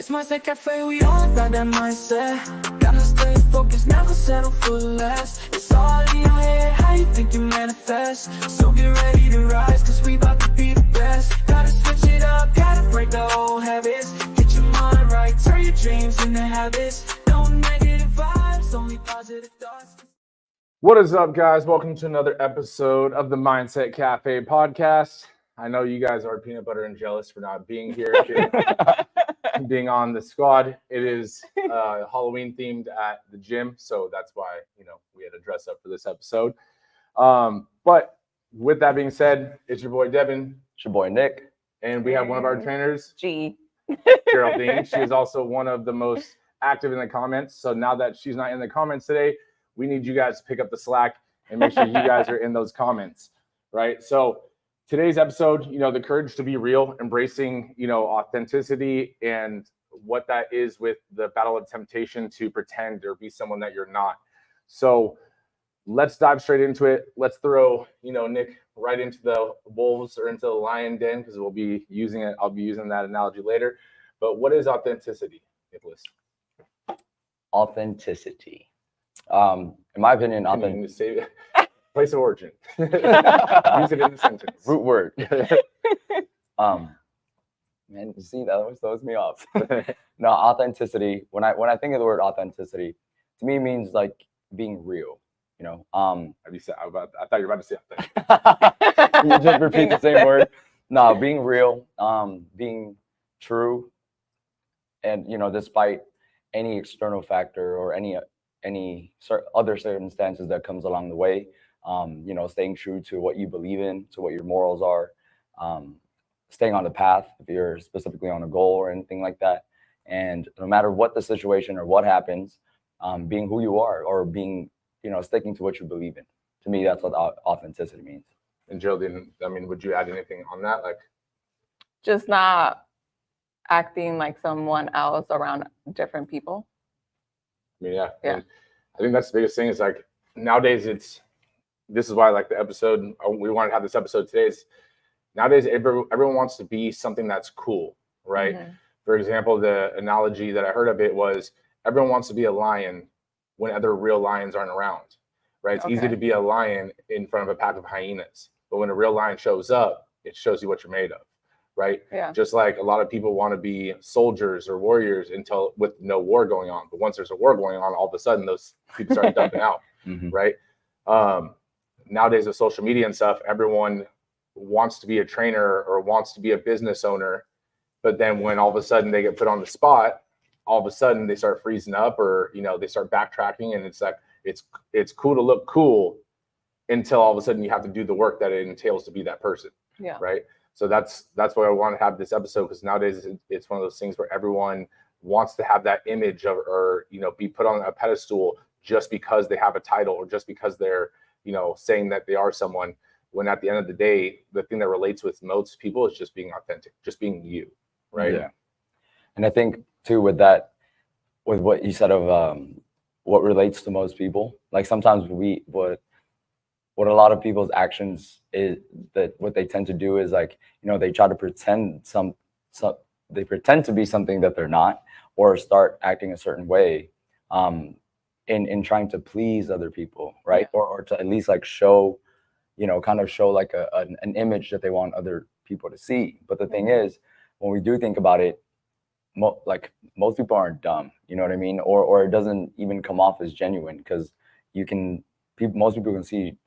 It's mindset cafe, we all got that mindset. Gotta stay focused, never settle for less. It's all in your head, how you think you manifest. So get ready to rise, cause we about to be the best. Gotta switch it up, gotta break the old habits. Get your mind right, turn your dreams into habits. No negative vibes, only positive thoughts. What is up, guys? Welcome to another episode of the Mindset Cafe podcast. I know you guys are peanut butter and jealous for not being here, being on the squad. It is Halloween themed at the gym, so that's why we had to dress up for this episode. But with that being said, it's your boy Devin, it's your boy Nick, and we have one of our trainers, G. Geraldine. She is also one of the most active in the comments. So now that she's not in the comments today, we need you guys to pick up the slack and make sure you guys are in those comments, right? So today's episode, the courage to be real, embracing, authenticity and what that is with the battle of temptation to pretend or be someone that you're not. So let's dive straight into it. Let's throw, Nick right into the wolves or into the lion den, because we'll be using it. I'll be using that analogy later. But what is authenticity, Nicholas? Authenticity. In my opinion, place of origin. Use it in a sentence. Root word. Man, you see, that always throws me off. No, authenticity. When I think of the word authenticity, to me means like being real. Have you said? I thought you were about to say authentic. You just repeat the same word. No, being real, being true, and despite any external factor or any other circumstances that comes along the way, staying true to what you believe in, to what your morals are, staying on the path if you're specifically on a goal or anything like that. And no matter what the situation or what happens, being who you are or being, sticking to what you believe in. To me, that's what authenticity means. And Geraldine, would you add anything on that? Like, just not acting like someone else around different people. Yeah. And I think that's the biggest thing is like nowadays this is why I like the episode. We wanted to have this episode today is nowadays everyone wants to be something that's cool, right? Mm-hmm. For example, the analogy that I heard of it was everyone wants to be a lion when other real lions aren't around, right? It's easy to be a lion in front of a pack of hyenas, but when a real lion shows up, it shows you what you're made of, right? Yeah. Just like a lot of people want to be soldiers or warriors until with no war going on, but once there's a war going on, all of a sudden those people start dumping out, mm-hmm. right? Nowadays with social media and stuff, everyone wants to be a trainer or wants to be a business owner, but then when all of a sudden they get put on the spot, all of a sudden they start freezing up or they start backtracking, and it's like it's cool to look cool until all of a sudden you have to do the work that it entails to be that person. Yeah. Right. So that's why I want to have this episode, because nowadays it's one of those things where everyone wants to have that image of or be put on a pedestal just because they have a title or just because they're saying that they are someone, when at the end of the day the thing that relates with most people is just being authentic, just being you, right? Yeah. And I think too with what you said of what relates to most people, like sometimes what a lot of people's actions is that what they tend to do is like, they try to pretend they pretend to be something that they're not, or start acting a certain way in trying to please other people, right? Yeah. Or to at least like show, kind of show like an image that they want other people to see. But the thing is, when we do think about it, most people aren't dumb, you know what I mean? Or it doesn't even come off as genuine, because most people can see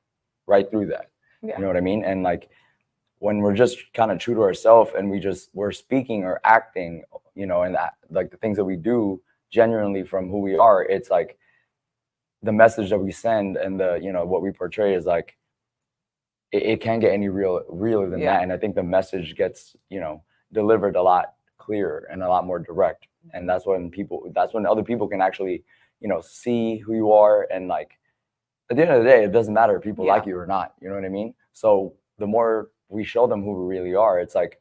right through that. Yeah. You know what I mean? And like when we're just kind of true to ourselves and we're speaking or acting, and that like the things that we do genuinely from who we are, it's like the message that we send and the what we portray is like it can't get any realer than that. And I think the message gets delivered a lot clearer and a lot more direct. And that's when other people can actually see who you are. And like at the end of the day, it doesn't matter if people like you or not, you know what I mean? So the more we show them who we really are, it's like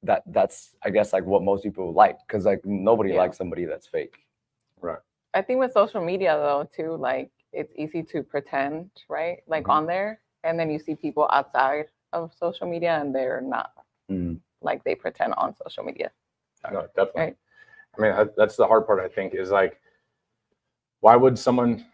that's I guess like what most people like, because like nobody likes somebody that's fake. Right. I think with social media though too, like it's easy to pretend, right? Like Mm-hmm. on there, and then you see people outside of social media and they're not like they pretend on social media. No, definitely. Right. I mean, that's the hard part, I think, is like, why would someone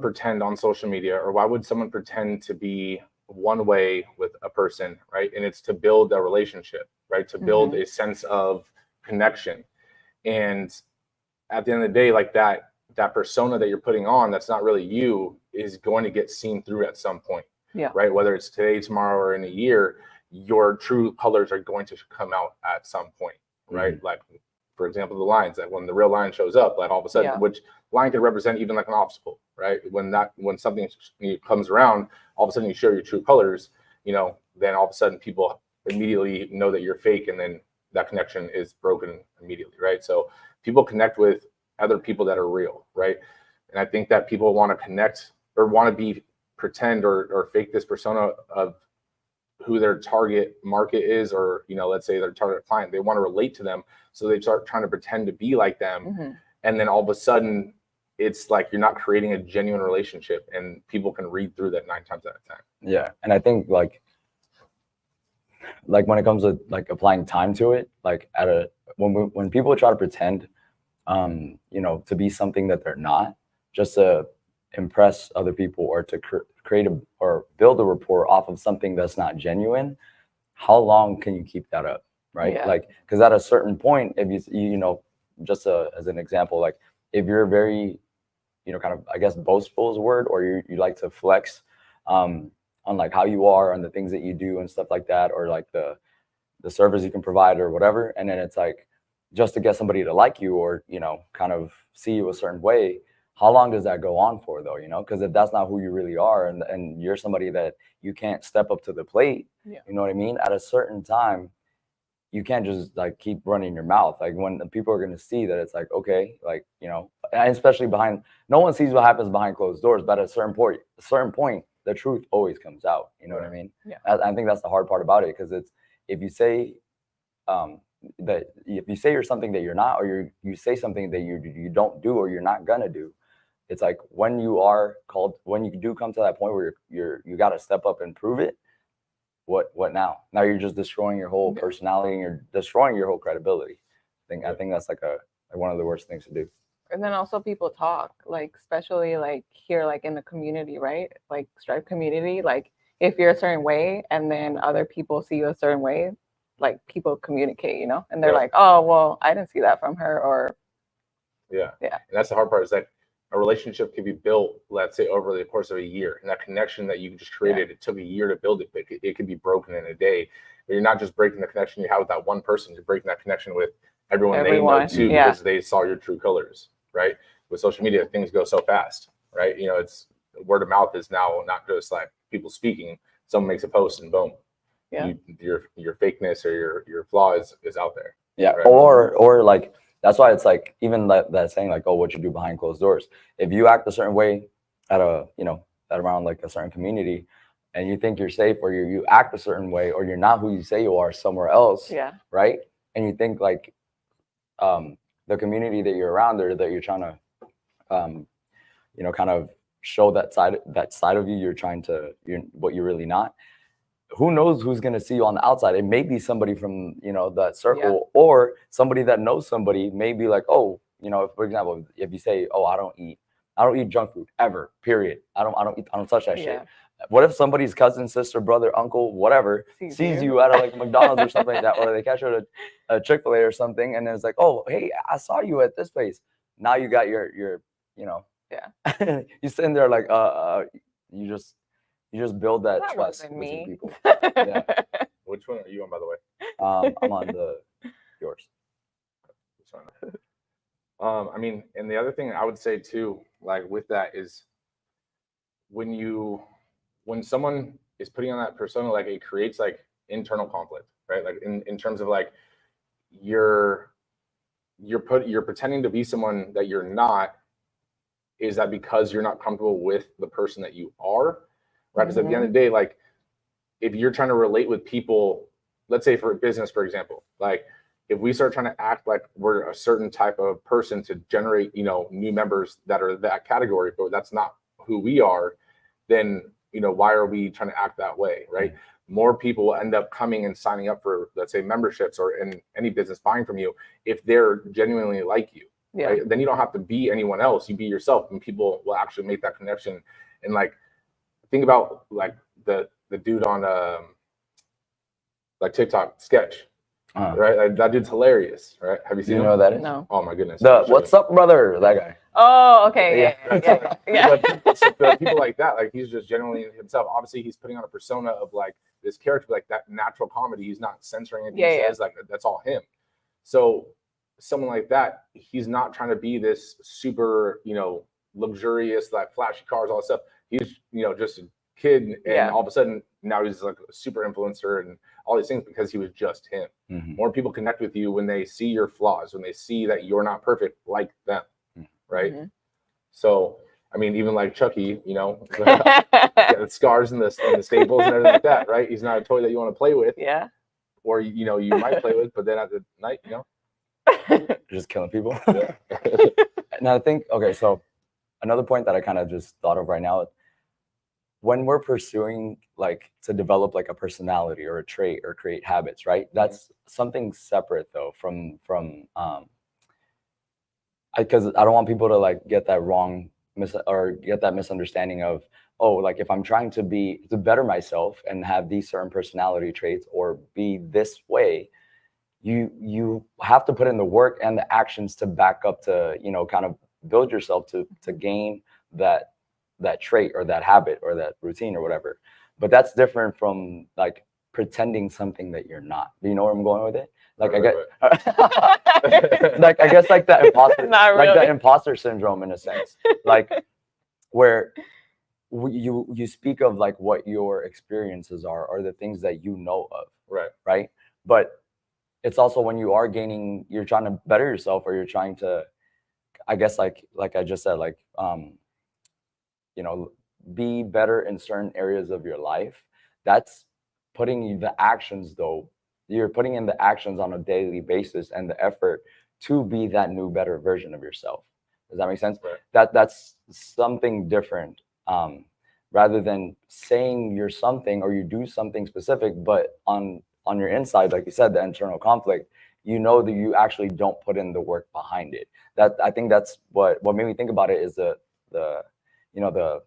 pretend on social media, or why would someone pretend to be one way with a person, right? And it's to build a relationship, right? To build a sense of connection. And at the end of the day, like that persona that you're putting on, that's not really you, is going to get seen through at some point. Yeah. Right. Whether it's today, tomorrow, or in a year, your true colors are going to come out at some point. Right. Like, for example, the lines, that when the real line shows up, like all of a sudden, which line could represent even like an obstacle, right? When something comes around, all of a sudden you show your true colors, then all of a sudden people immediately know that you're fake, and then that connection is broken immediately, right? So people connect with other people that are real, right? And I think that people want to connect, or want to pretend or fake this persona of who their target market is, or let's say their target client. They want to relate to them, so they start trying to pretend to be like them, and then all of a sudden it's like you're not creating a genuine relationship, and people can read through that 9 times out of 10. Yeah, and I think like when it comes to like applying time to it, like when people try to pretend to be something that they're not, just to impress other people, or to create or build a rapport off of something that's not genuine, how long can you keep that up, right? Yeah. Like, because at a certain point, if just as an example, like if you're very kind of, I guess, boastful is a word, or you like to flex on like how you are, on the things that you do and stuff like that, or like the service you can provide or whatever, and then it's like, just to get somebody to like you, or kind of see you a certain way, how long does that go on for, though? Because if that's not who you really are, and you're somebody that you can't step up to the plate, you know what I mean? At a certain time, you can't just like keep running your mouth. Like, when the people are going to see that it's like, okay, like, and especially no one sees what happens behind closed doors, but at a certain point, the truth always comes out. You know what I mean? Yeah. I think that's the hard part about it, because it's, if you say you're something that you're not, or you say something that you don't do, or you're not gonna do, it's like, when you do come to that point where you got to step up and prove it, what now you're just destroying your whole personality, and you're destroying your whole credibility. I think that's like one of the worst things to do. And then also people talk, like, especially like here, like in the community, right? Like Stripe community, like if you're a certain way and then other people see you a certain way, like people communicate, and they're like, oh, well, I didn't see that from her, or yeah. And that's the hard part, is that a relationship can be built, let's say, over the course of a year, and that connection that you just created, it took a year to build it, but it could be broken in a day. But you're not just breaking the connection you have with that one person, you're breaking that connection with everyone they know too, because they saw your true colors, right? With social media, things go so fast, right? It's word of mouth is now not just like people speaking. Someone makes a post and boom, your fakeness or your flaw is out there. Yeah, right? or like, that's why it's like, even that saying, like, oh, what you do behind closed doors. If you act a certain way at around like a certain community, and you think you're safe, or you act a certain way, or you're not who you say you are somewhere else, right? And you think like the community that you're around, or that you're trying to kind of show that side of you, you're what you're really not. Who knows who's going to see you on the outside? It may be somebody from that circle, or somebody that knows somebody may be like, oh, for example, if you say, oh, I don't eat junk food ever, period. I don't touch that shit. What if somebody's cousin, sister, brother, uncle, whatever sees you at like McDonald's or something like that, or they catch you at a Chick-fil-A or something, and then it's like, oh, hey, I saw you at this place. Now you got your you sitting there like you just build that trust between people. Yeah. Which one are you on, by the way? I'm on yours. I mean, and the other thing I would say too, like with that, is when someone is putting on that persona, like it creates like internal conflict, right? Like in terms of like you're pretending to be someone that you're not. Is that because you're not comfortable with the person that you are, right? Because at the end of the day, like if you're trying to relate with people, let's say for a business, for example, like if we start trying to act like we're a certain type of person to generate, new members that are that category, but that's not who we are, then why are we trying to act that way, right? More people will end up coming and signing up for, let's say, memberships or in any business buying from you if they're genuinely like you. Yeah. Right? Then you don't have to be anyone else. You be yourself, and people will actually make that connection. And like, think about like the dude on like TikTok, Sketch, right? Like, that dude's hilarious, right? Have you seen him? You know that is? No. Oh my goodness. What's up, brother? That guy. Oh, okay. Yeah. But people like that, like he's just genuinely himself. Obviously, he's putting on a persona of like this character, like that natural comedy. He's not censoring anything he says. Like that's all him. So someone like that, he's not trying to be this super, luxurious, like flashy cars, all that stuff. He's, just a kid, and all of a sudden now he's like a super influencer and all these things because he was just him. More people connect with you when they see your flaws, when they see that you're not perfect like them, right? So, I mean, even like Chucky, the scars and the staples and everything like that, right? He's not a toy that you want to play with. Yeah. Or, you might play with, but then at the night, just killing people. Yeah. And I think, okay, so another point that I kind of just thought of right now, when we're pursuing like to develop like a personality or a trait or create habits, right? That's something separate though from because I don't want people to like get that wrong or get that misunderstanding of, oh, like if I'm trying to better myself and have these certain personality traits or be this way, you have to put in the work and the actions to back up to, kind of build yourself to gain that trait or that habit or that routine or whatever. But that's different from like pretending something that you're not. Do you know where I'm going with it? Like like I guess like that imposter, like the imposter syndrome in a sense, like where you speak of like what your experiences are or the things that you know of, right? But it's also when you are you're trying to better yourself, or you're trying to, I guess like I just said, like be better in certain areas of your life. That's putting the actions though. You're putting in the actions on a daily basis and the effort to be that new, better version of yourself. Does that make sense? Right. That's something different. Rather than saying you're something or you do something specific, but on your inside, like you said, the internal conflict, that you actually don't put in the work behind it. That I think that's what made me think about it is the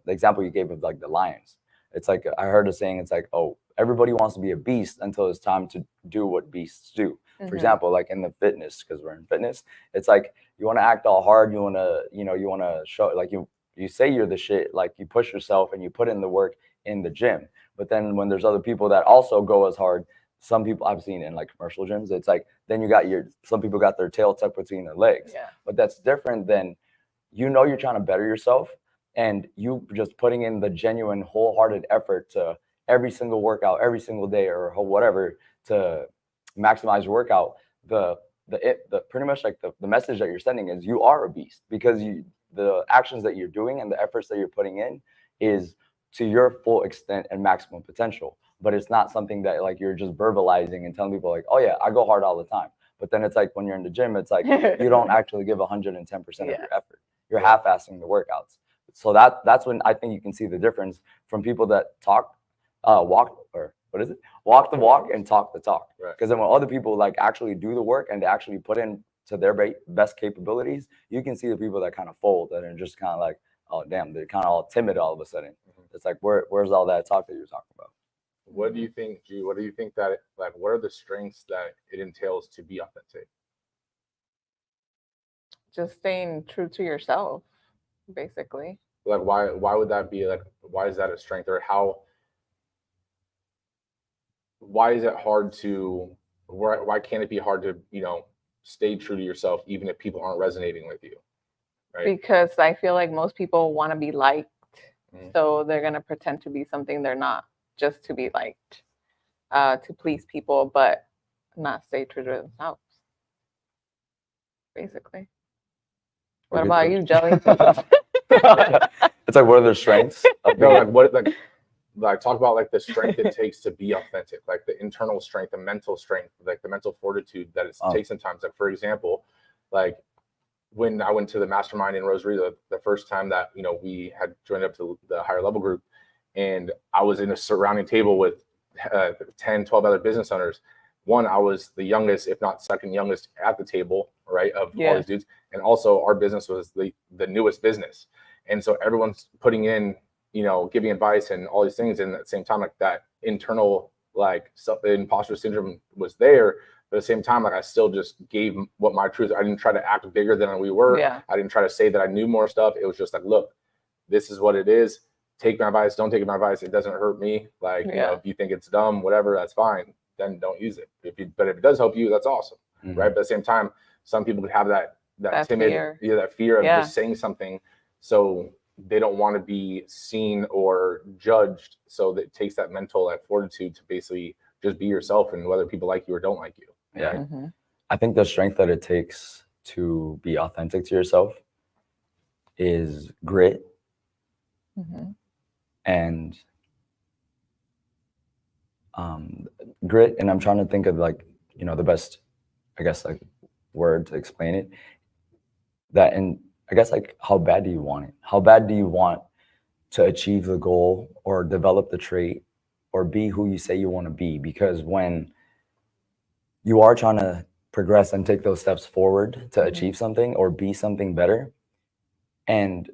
example you gave of like the lions. It's like I heard a saying, it's like, oh, everybody wants to be a beast until it's time to do what beasts do. For example, like in the fitness, because we're in fitness, it's like you want to act all hard, you want to show like you say you're the shit, like you push yourself and you put in the work in the gym. But then when there's other people that also go as hard, some people I've seen in like commercial gyms, it's like then you got some people got their tail tucked between their legs. But that's different than you're trying to better yourself and you just putting in the genuine wholehearted effort to every single workout, every single day or whatever to maximize your workout. The pretty much like the message that you're sending is you are a beast, because the actions that you're doing and the efforts that you're putting in is to your full extent and maximum potential. But it's not something that like you're just verbalizing and telling people like, oh yeah, I go hard all the time. But then it's like when you're in the gym, it's like you don't actually give 110% of your effort. You're half-assing the workouts. So that's when I think you can see the difference from people that walk the walk and talk the talk. Because then when other people like actually do the work and they actually put in to their best capabilities, you can see the people that kind of fold and are just kind of like, oh damn, they're kind of all timid all of a sudden. It's like where's all that talk that you're talking about? What do you think, G? What do you think that like what are the strengths that it entails to be authentic? Just staying true to yourself, basically. Like why would that be, like why is that a strength, or why is it hard to why can't it be hard to stay true to yourself even if people aren't resonating with you? Right? Because I feel like most people want to be liked, so they're gonna pretend to be something they're not just to be liked, to please people, but not stay true to themselves. Basically. What about you, Jelly? It's like, what are their strengths? No, like what like talk about like the strength it takes to be authentic, like the internal strength, the mental strength, like the mental fortitude that it takes sometimes. Like for example, like when I went to the mastermind in Rosarito the first time that we had joined up to the higher level group, and I was in a surrounding table with 10, 12 other business owners. One, I was the youngest, if not second youngest at the table, right, of all these dudes. And also our business was the newest business. And so everyone's putting in, you know, giving advice and all these things. And at the same time, like that internal, like imposter syndrome was there. But at the same time, like I still just gave what my truth. I didn't try to act bigger than we were. Yeah. I didn't try to say that I knew more stuff. It was just like, look, this is what it is. Take my advice. Don't take my advice. It doesn't hurt me. Like, you know, if you think it's dumb, whatever, that's fine. Then don't use it. But if it does help you, that's awesome, right? But at the same time, some people could have that timid, fear. that fear of just saying something, so they don't want to be seen or judged. So that it takes that mental, that fortitude to basically just be yourself, and whether people like you or don't like you. Yeah. Mm-hmm. I think the strength that it takes to be authentic to yourself is grit and grit. And I'm trying to think of, like, you know, the best, I guess, like word to explain it. That, and I guess, like, how bad do you want it? How bad do you want to achieve the goal or develop the trait or be who you say you want to be? Because when you are trying to progress and take those steps forward to achieve something or be something better, and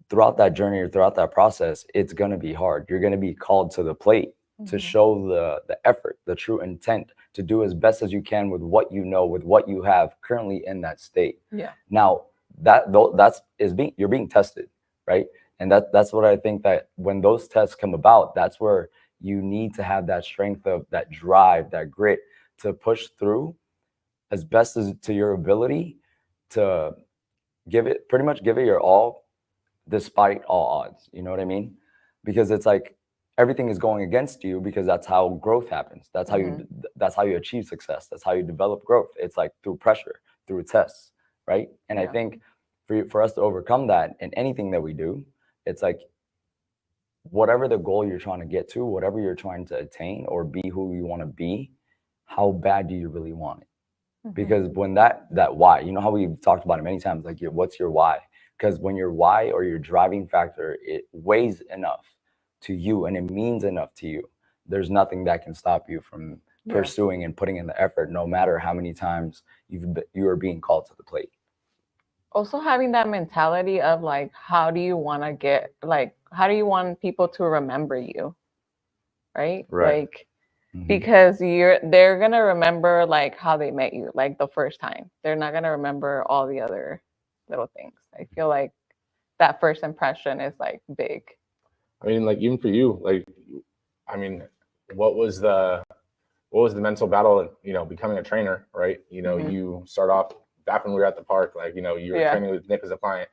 throughout that journey or throughout that process, it's going to be hard. You're going to be called to the plate to show the effort, the true intent to do as best as you can with what you know, with what you have currently in that state. Yeah. Now you're being tested, right? And that's what I think, that when those tests come about, that's where you need to have that strength, of that drive, that grit to push through as best as to your ability, to pretty much give it your all despite all odds. You know what I mean? Because it's like everything is going against you, because that's how growth happens. That's how you achieve success. That's how you develop growth. It's like through pressure, through tests, right? And I think for us to overcome that in anything that we do, it's like, whatever the goal you're trying to get to, whatever you're trying to attain or be who you want to be, how bad do you really want it? Because when that why, you know how we've talked about it many times, like, what's your why? Because when your why or your driving factor, it weighs enough to you and it means enough to you, there's nothing that can stop you from pursuing and putting in the effort, no matter how many times you are being called to the plate. Also having that mentality of, like, how do you want people to remember you, right? Like, because they're gonna remember, like, how they met you, like, the first time. They're not gonna remember all the other little things. I feel like that first impression is, like, big. I mean, like, even for you, like, I mean, what was the mental battle, you know, becoming a trainer, right? You know, you start off back when we were at the park, like, you know, you were training with Nick as a client,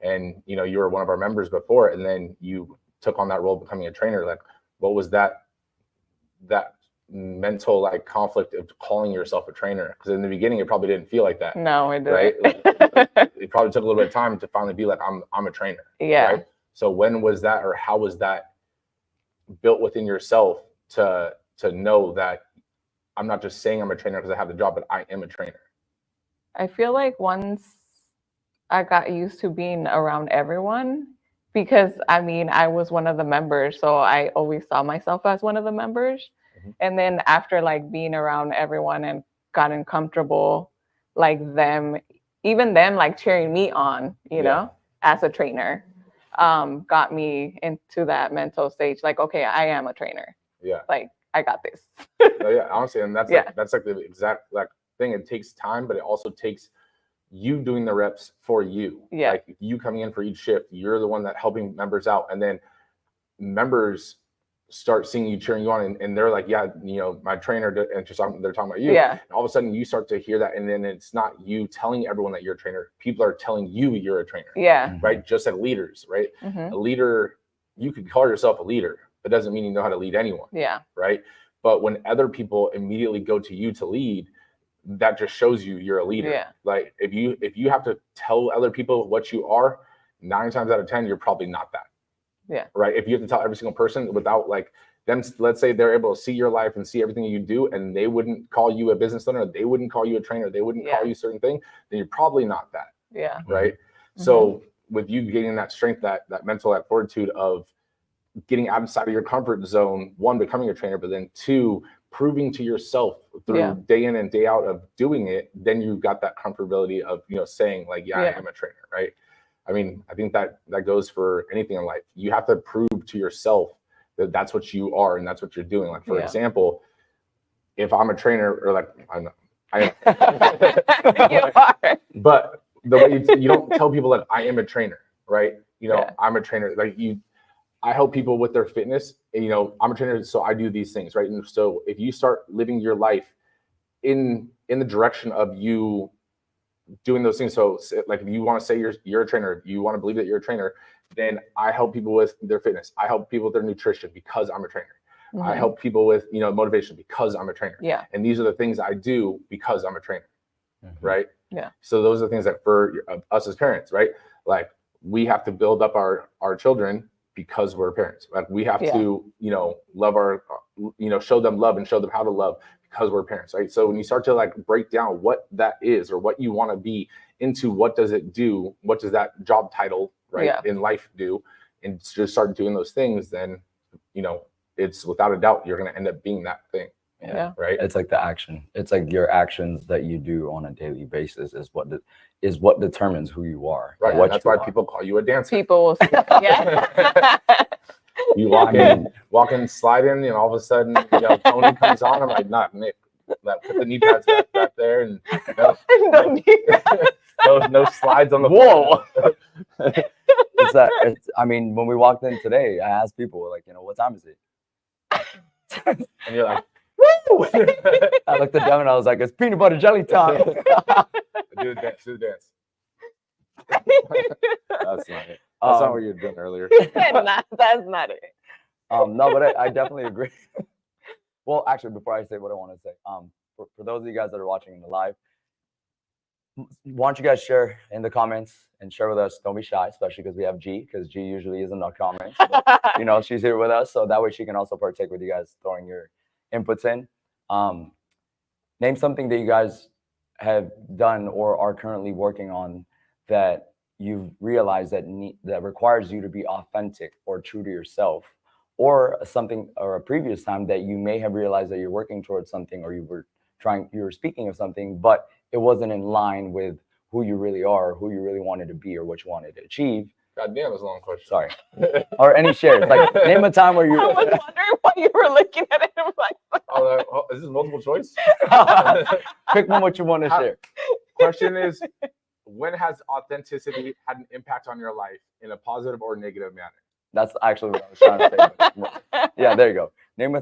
and, you know, you were one of our members before, and then you took on that role becoming a trainer. Like, what was that mental, like, conflict of calling yourself a trainer? Because in the beginning it probably didn't feel like that. No, it didn't. Right? Like, it probably took a little bit of time to finally be like, I'm a trainer. Yeah. Right? So when was that, or how was that built within yourself to know that I'm not just saying I'm a trainer because I have the job, but I am a trainer? I feel like once I got used to being around everyone, because, I mean, I was one of the members, so I always saw myself as one of the members. And then after, like, being around everyone and gotten comfortable, like, even them, like, cheering me on, you know, as a trainer, got me into that mental stage. Like, okay, I am a trainer. Yeah. Like, I got this. Yeah, honestly, and that's like the exact, like, thing. It takes time, but it also takes you doing the reps for you. Yeah. Like, you coming in for each shift, you're the one that helping members out, and then members start seeing you, cheering you on, and they're like, yeah, you know, my trainer, and they're talking about you. Yeah. And all of a sudden you start to hear that, and then it's not you telling everyone that you're a trainer. People are telling you you're a trainer. Yeah. Right? Just like leaders, right? A leader, you could call yourself a leader. That doesn't mean you know how to lead anyone. Yeah. Right? But when other people immediately go to you to lead, that just shows you're a leader. Yeah. Like, if you have to tell other people what you are, 9 times out of 10, you're probably not that. Yeah. Right. If you have to tell every single person without, like, them, let's say they're able to see your life and see everything you do, and they wouldn't call you a business owner, they wouldn't call you a trainer, they wouldn't call you a certain thing, then you're probably not that. Yeah. Right. So with you gaining that strength, that mental, that fortitude of getting outside of your comfort zone, one, becoming a trainer, but then two, proving to yourself through day in and day out of doing it, then you've got that comfortability of, saying like, I am a trainer, right? I mean, I think that goes for anything in life. You have to prove to yourself that that's what you are and that's what you're doing. Like, for example, if I'm a trainer, or like, I am, You are. but the way you don't tell people like I am a trainer, right? I'm a trainer. Like I help people with their fitness, and I'm a trainer, so I do these things, right? And so if you start living your life in the direction of you doing those things, so like if you want to say you're a trainer, you want to believe that you're a trainer, then I help people with their fitness. I help people with their nutrition because I'm a trainer. I help people with motivation because I'm a trainer. Yeah. And these are the things I do because I'm a trainer, right? Yeah. So those are the things that for us as parents, right? Like we have to build up our children because we're parents. Like we have to, love our, show them love and show them how to love because we're parents, right? So when you start to like break down what that is or what you want to be into, what does it do? What does that job title, right, in life do? And just start doing those things, then, it's without a doubt, you're going to end up being that thing. Yeah. Right. It's like the action. It's like your actions that you do on a daily basis is what determines who you are. Right. What that's why people call you a dancer. People will say, You walk in, slide in, and all of a sudden, Tony comes on. I'm like, not Nick. Put the knee pads back there, and no slides on the whoa. I mean, when we walked in today, I asked people like, what time is it? And you're like, woo! I looked at them and I was like, it's peanut butter jelly time. Do the dance. That's not it. That's not what you were doing earlier. That's not it. No, but I definitely agree. Well, actually, before I say what I want to say, for those of you guys that are watching in the live, why don't you guys share in the comments and share with us? Don't be shy, especially because we have G, because G usually is in the comments. But, she's here with us, so that way she can also partake with you guys throwing your inputs in. Name something that you guys have done or are currently working on that you've realized that requires you to be authentic or true to yourself, or something or a previous time that you may have realized that you're working towards something, or you were speaking of something, but it wasn't in line with who you really are, who you really wanted to be, or what you wanted to achieve. God damn, that's a long question. Sorry. Or any shares. Like, name a time where you... I was wondering why you were looking at it. I'm like, is this multiple choice? Pick one what you want to share. Question is, when has authenticity had an impact on your life in a positive or negative manner? That's actually what I was trying to say. Yeah, there you go. Name a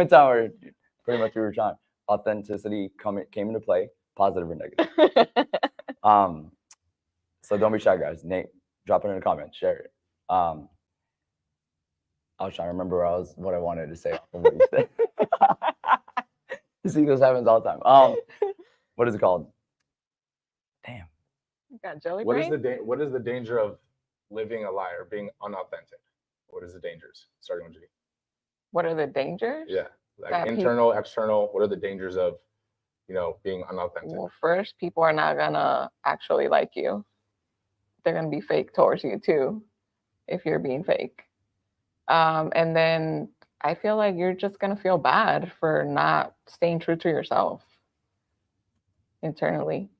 time where pretty much you were trying. Authenticity came into play, positive or negative. So don't be shy, guys. Drop it in the comments, share it. I was trying to remember what I wanted to say. What you said. You see, this happens all the time. What is it called? Damn. You got jelly What brain? is the danger of living a lie or being unauthentic? What is the dangers? Starting with G. What are the dangers? Yeah, like internal, external. What are the dangers of, being unauthentic? Well, first, people are not gonna actually like you. They're gonna be fake towards you too, if you're being fake. And then I feel like you're just gonna feel bad for not staying true to yourself internally.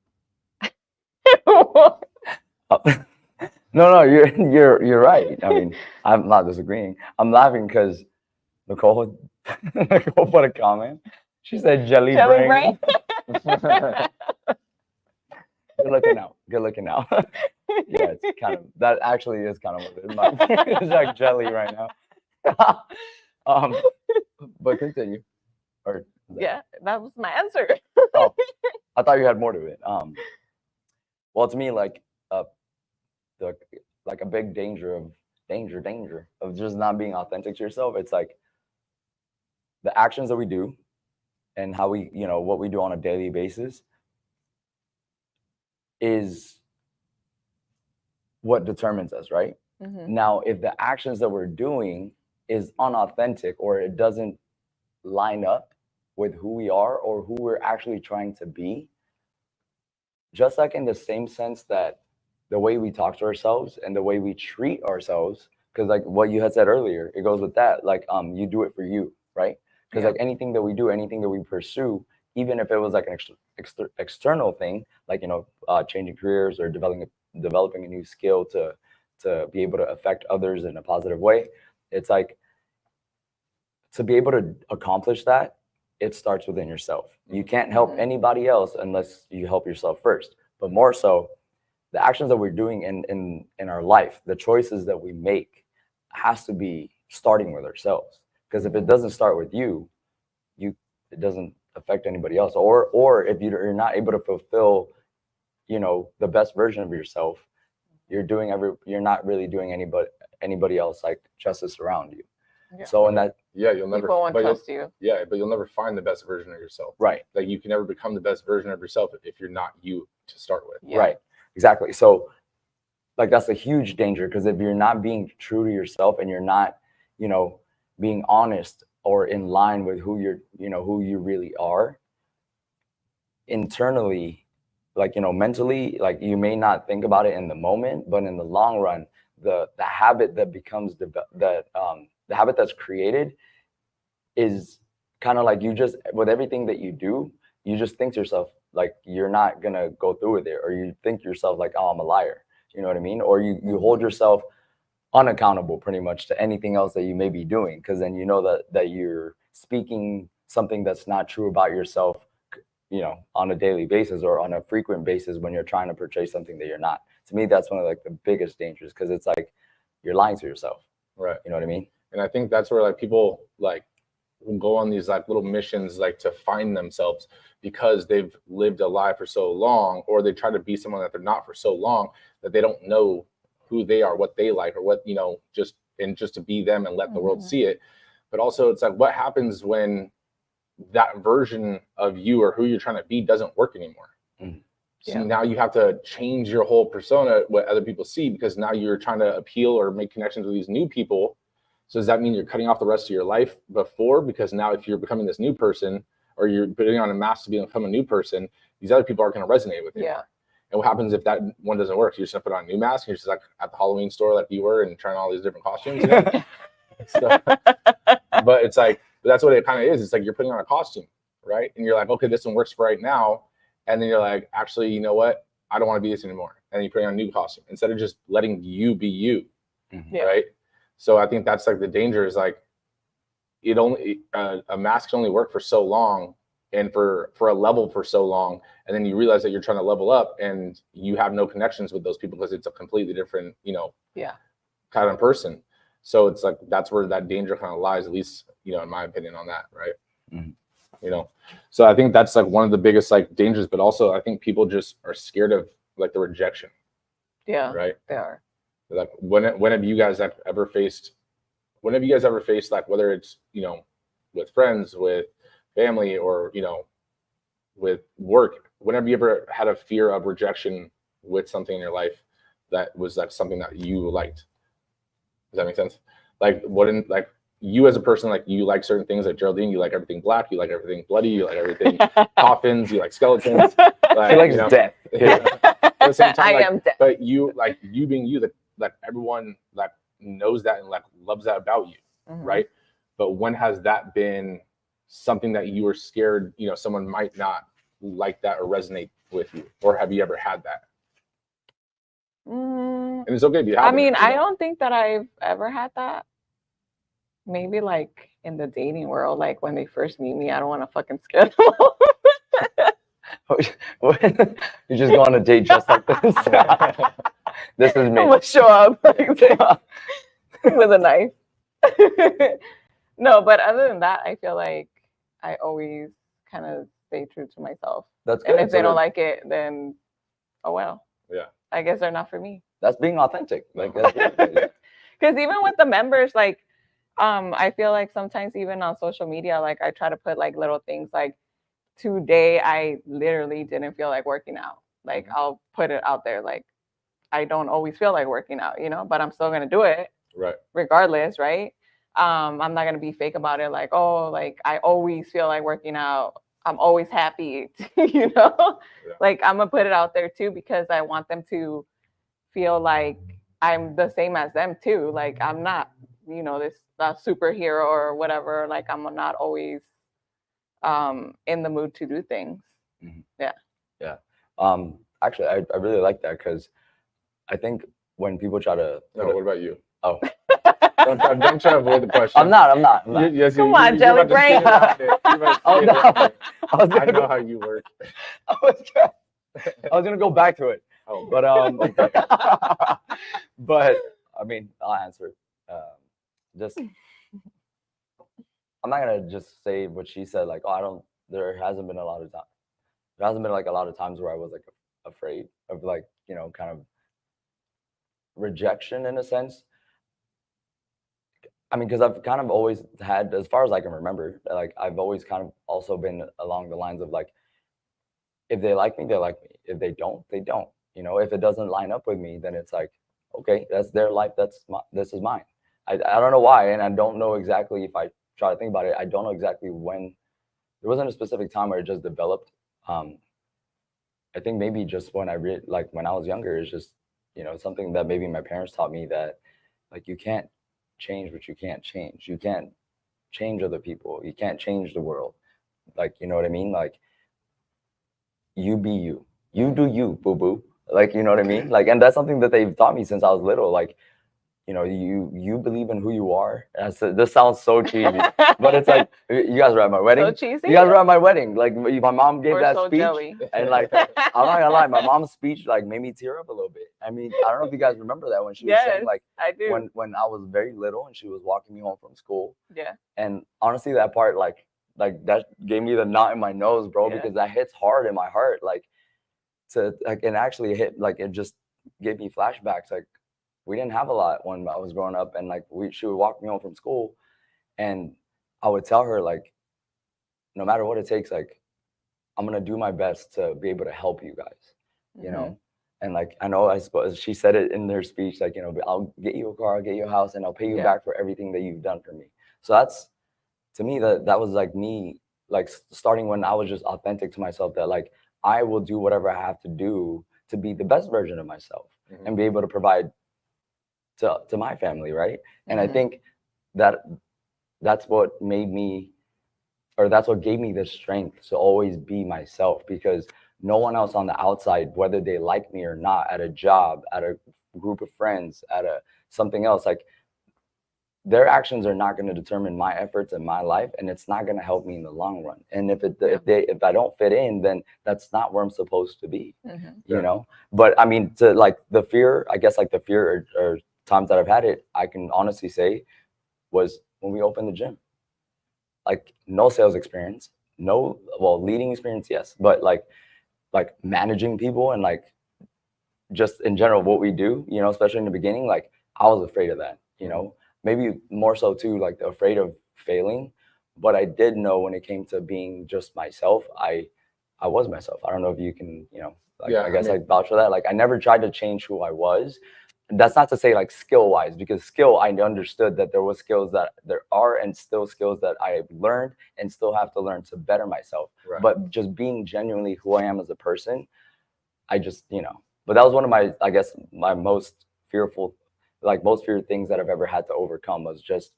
No, you're right. I mean, I'm not disagreeing. I'm laughing because Nicole put a comment. She said jelly brain. Good looking out. Yeah, it's kind of, that actually is kind of what it is. It's like jelly right now. But continue. Or Yeah, that was my answer. Oh, I thought you had more to it. Well, to me, like a big danger of just not being authentic to yourself. It's like the actions that we do and how we, what we do on a daily basis is what determines us, right? Mm-hmm. Now, if the actions that we're doing is unauthentic or it doesn't line up with who we are or who we're actually trying to be, just like in the same sense that the way we talk to ourselves and the way we treat ourselves because like what you had said earlier, it goes with that. Like you do it for you, right? Because like anything that we do, anything that we pursue, even if it was like an external thing, like changing careers or developing a new skill to be able to affect others in a positive way, it's like to be able to accomplish that, it starts within yourself. You can't help anybody else unless you help yourself first. But more so, the actions that we're doing in our life, the choices that we make, has to be starting with ourselves. Because if it doesn't start with you, it doesn't affect anybody else. Or if you're not able to fulfill, the best version of yourself, you're not really doing anybody else like justice around you. Yeah. So in that, you'll never people won't trust you. Yeah, but you'll never find the best version of yourself. right. Like you can never become the best version of yourself if you're not you to start with. Yeah. Right. Exactly. So like that's a huge danger, because if you're not being true to yourself and you're not, being honest or in line with who you really are internally, like, mentally, like you may not think about it in the moment, but in the long run, the habit that becomes the habit that's created is kind of like with everything that you do, you just think to yourself, like, you're not going to go through with it, or you think to yourself like, oh, I'm a liar. You know what I mean? Or you hold yourself unaccountable pretty much to anything else that you may be doing, because then that you're speaking something that's not true about yourself, on a daily basis or on a frequent basis when you're trying to portray something that you're not. To me, that's one of like the biggest dangers, because it's like you're lying to yourself. Right. You know what I mean? And I think that's where like people like will go on these like little missions like to find themselves, because they've lived a lie for so long, or they try to be someone that they're not for so long that they don't know who they are, what they like, or what, just to be them and let the world see it. But also it's like, what happens when that version of you or who you're trying to be doesn't work anymore? So now you have to change your whole persona, what other people see, because now you're trying to appeal or make connections with these new people. So does that mean you're cutting off the rest of your life before? Because now if you're becoming this new person, or you're putting on a mask to become a new person, these other people aren't going to resonate with you. Yeah. And what happens if that one doesn't work? You're just going to put on a new mask, and you're just like at the Halloween store like you were and trying all these different costumes. But it's like, that's what it kind of is. It's like you're putting on a costume, right? And you're like, okay, this one works for right now. And then you're like, actually, you know what? I don't want to be this anymore. And you put on a new costume instead of just letting you be you, right? So I think that's like the danger is like, a mask can only work for so long, and for a level for so long, and then you realize that you're trying to level up and you have no connections with those people because it's a completely different, kind of person. So it's like that's where that danger kind of lies, at least in my opinion on that, right? So I think that's like one of the biggest like dangers, but also I think people just are scared of like the rejection. Yeah, right. They are. Like when have you guys ever faced like, whether it's with friends, with family, or with work, whenever you ever had a fear of rejection with something in your life that was like something that you liked? Does that make sense? Like like you as a person, like you like certain things, like Geraldine, you like everything black, you like everything bloody, you like everything coffins, you like skeletons. Like, She likes death. At the same time, I am death. But you being you, that everyone like knows that and like loves that about you, right? But when has that been something that you were scared, someone might not like that or resonate with you? Or have you ever had that? And it's okay if you haven't. I mean, I don't think that I've ever had that. Maybe like in the dating world, like when they first meet me, I don't want to fucking scare them off. You just go on a date just like this. This is me. I'm gonna show up like this with a knife. No, but other than that, I feel like I always kind of stay true to myself. That's good. And if they don't like it, then oh well. Yeah. I guess they're not for me. That's being authentic. Like that's good. Because even with the members, like I feel like sometimes even on social media, like I try to put like little things like, today I literally didn't feel like working out. Like I'll put it out there, like I don't always feel like working out, but I'm still gonna do it, right? Regardless, right? I'm not gonna be fake about it, like, oh, like I always feel like working out. I'm always happy, Like I'm gonna put it out there too, because I want them to feel like I'm the same as them too. Like I'm not, this superhero or whatever. Like I'm not always in the mood to do things. Mhm. Yeah. Yeah. Actually, I really like that because I think when people try to No, what about you? oh, Don't try to avoid the question. I'm not. Yes, Come on, Jelly about to skate Brain. around it. You're about to Oh, skate no. around it. I was I gonna know go, how you work. I was gonna go back to it, Oh, but okay. but I mean, I'll answer. Just I'm not gonna just say what she said. Like, oh, I don't. There hasn't been a lot of time. There hasn't been like a lot of times where I was like afraid of like kind of rejection in a sense. I mean, because I've kind of always had, as far as I can remember, like I've always kind of also been along the lines of like, if they like me, they like me. If they don't, they don't. If it doesn't line up with me, then it's like, okay, that's their life. This is mine. I don't know why, and I don't know exactly if I try to think about it. I don't know exactly when. There wasn't a specific time where it just developed. I think maybe just when when I was younger, it's just something that maybe my parents taught me that like you can't change what you can't change. You can't change other people. You can't change the world. Like, you know what I mean? Like, you be you. You do you, boo boo. Like, you know what I mean? Like, and that's something that they've taught me since I was little. Like, you believe in who you are. This sounds so cheesy, but it's like you guys were at my wedding. So cheesy. You guys were at my wedding. Like my mom gave We're that so speech, jelly. and like I'm not gonna lie, my mom's speech like made me tear up a little bit. I mean, I don't know if you guys remember that when she was saying like I do. when I was very little and she was walking me home from school. Yeah. And honestly, that part like that gave me the knot in my nose, bro, because that hits hard in my heart. Like and actually hit like it just gave me flashbacks. Like we didn't have a lot when I was growing up, and like she would walk me home from school, and I would tell her like, no matter what it takes, like I'm gonna do my best to be able to help you guys, And like I know I suppose she said it in her speech, like I'll get you a car, I'll get you a house, and I'll pay you back for everything that you've done for me. So that's to me that was like me like starting when I was just authentic to myself that like I will do whatever I have to do to be the best version of myself and be able to provide to my family, right? And I think that's what made me, or that's what gave me the strength to always be myself, because no one else on the outside, whether they like me or not, at a job, at a group of friends, at something else, like their actions are not going to determine my efforts in my life, and it's not going to help me in the long run. And if I don't fit in, then that's not where I'm supposed to be, But I mean, to like the fear, I guess like the fear or times that I've had it, I can honestly say was when we opened the gym. Like no sales experience, leading experience, yes, but like managing people and like just in general what we do, especially in the beginning, like I was afraid of that, maybe more so too, like afraid of failing. But I did know when it came to being just myself, I was myself. I don't know if you can, I guess I vouch for that. Like I never tried to change who I was. That's not to say like skill wise, because skill, I understood that there was skills that there are and still skills that I learned and still have to learn to better myself. Right. But just being genuinely who I am as a person, I just, but that was one of my, I guess, my most fearful, like most feared things that I've ever had to overcome was just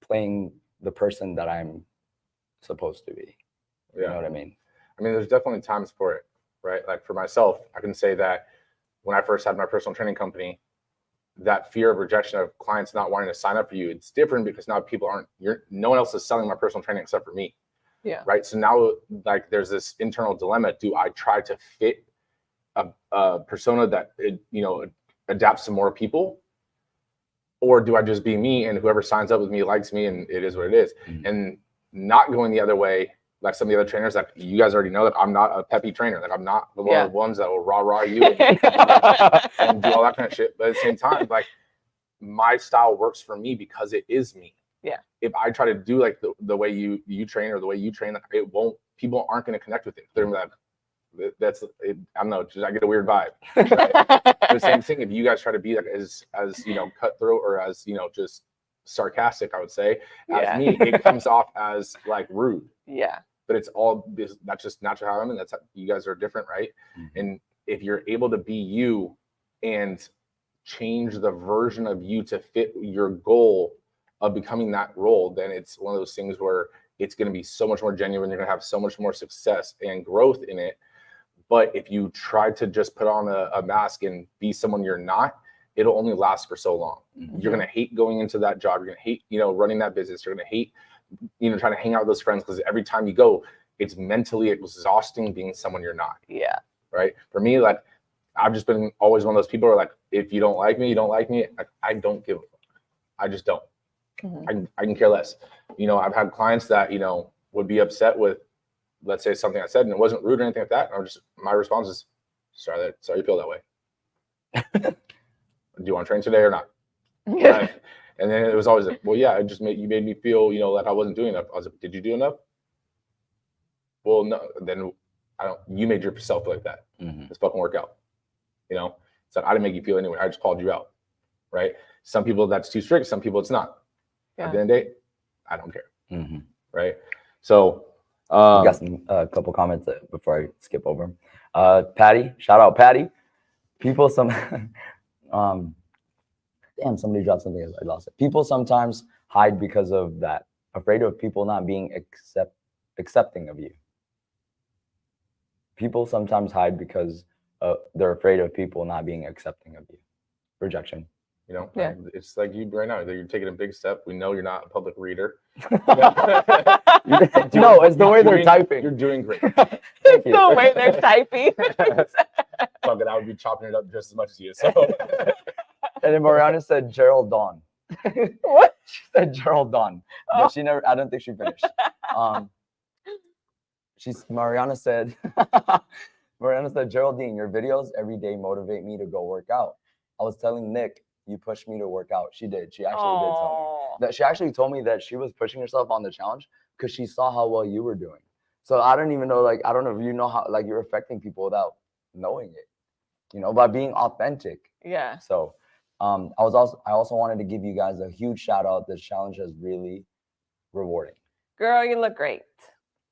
playing the person that I'm supposed to be. You know what I mean? I mean, there's definitely times for it, right? Like for myself, I can say that when I first had my personal training company, that fear of rejection of clients not wanting to sign up for you, it's different because now no one else is selling my personal training except for me. Yeah. Right. So now like there's this internal dilemma. Do I try to fit a persona that, adapts to more people? Or do I just be me and whoever signs up with me likes me and it is what it is? Mm-hmm. And not going the other way, like some of the other trainers, like you guys already know that I'm not a peppy trainer. Like I'm not one of the ones that will rah you and do all that kind of shit. But at the same time, like my style works for me because it is me. Yeah. If I try to do like the way you train or the way you train, like it won't. People aren't going to connect with it. They're like, that's it. I don't know. Just I get a weird vibe. Right? The same thing. If you guys try to be like as cutthroat or as just sarcastic, I would say, as me, it comes off as like rude. Yeah. But it's all this. That's just natural how I am, and that's how you guys are different, right? Mm-hmm. And if you're able to be you and change the version of you to fit your goal of becoming that role, then it's one of those things where it's going to be so much more genuine. You're going to have so much more success and growth in it. But if you try to just put on a mask and be someone you're not, it'll only last for so long. Mhm. You're going to hate going into that job. You're going to hate, running that business. You're going to hate, trying to hang out with those friends, because every time you go, it's mentally exhausting being someone you're not. Yeah. Right. For me, like, I've just been always one of those people who are like, if you don't like me, you don't like me. I don't give a fuck. I just don't. I can care less. I've had clients that, would be upset with, let's say, something I said, and it wasn't rude or anything like that. And my response is, sorry you feel that way. Do you want to train today or not? Right? And then it was always like, well, yeah, you made me feel, like I wasn't doing enough. I was like, did you do enough? Well, no, then you made yourself feel like that. Let's fucking work out. It's like, I didn't make you feel anyway. I just called you out. Right. Some people that's too strict. Some people it's not. At the end of the day, I don't care. Right. So, we got a couple comments before I skip over. Patty, shout out Patty. People damn, somebody dropped something. I lost it. People sometimes hide because of that, afraid of people not being accepting of you. People sometimes hide because they're afraid of people not being accepting of you. Rejection. It's like you right now. You're taking a big step. We know you're not a public reader. No, it's the way they're typing. You're doing great. It's the way they're typing. Fuck it, I would be chopping it up just as much as you. So. And then Mariana said Gerald Dawn. What? She said Gerald Dawn. But she never. I don't think she finished. Mariana said Geraldine, your videos every day motivate me to go work out. I was telling Nick, you pushed me to work out. She did. She actually did tell me that. She actually told me that she was pushing herself on the challenge because she saw how well you were doing. So I don't even know, like, I don't know if you know how, like, you're affecting people without knowing it, by being authentic. Yeah. So I also wanted to give you guys a huge shout out. This challenge is really rewarding. Girl, you look great.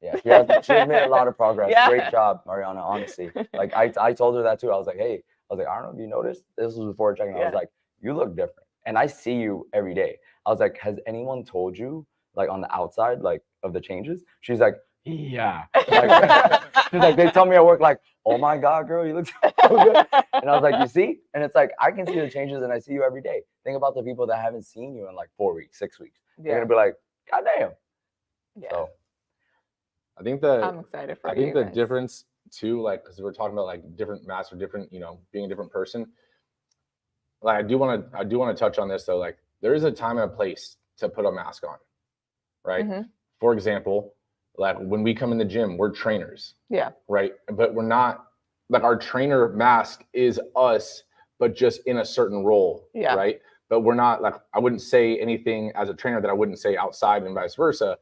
Yeah, she has made a lot of progress. Yeah. Great job, Mariana, honestly. Like, I told her that too. I was like, hey, I don't know if you noticed. This was before checking. I was like, you look different. And I see you every day. I was like, has anyone told you, like, on the outside, like, of the changes? She's like, yeah. Like, she's like, they tell me at work, like, oh my God, girl, you look so good. And I was like, you see? And it's like, I can see the changes and I see you every day. Think about the people that haven't seen you in like 4 weeks, 6 weeks. They're going to be like, God damn. Yeah. So I'm excited for you. I think the guys. difference too, like, because we're talking about like different masks or different, being a different person. Like, I do want to touch on this though. Like, there is a time and a place to put a mask on, right? For example, like when we come in the gym, we're trainers. Yeah. Right. But we're not, like, our trainer mask is us, but just in a certain role. Yeah. Right. But we're not, like, I wouldn't say anything as a trainer that I wouldn't say outside and vice versa.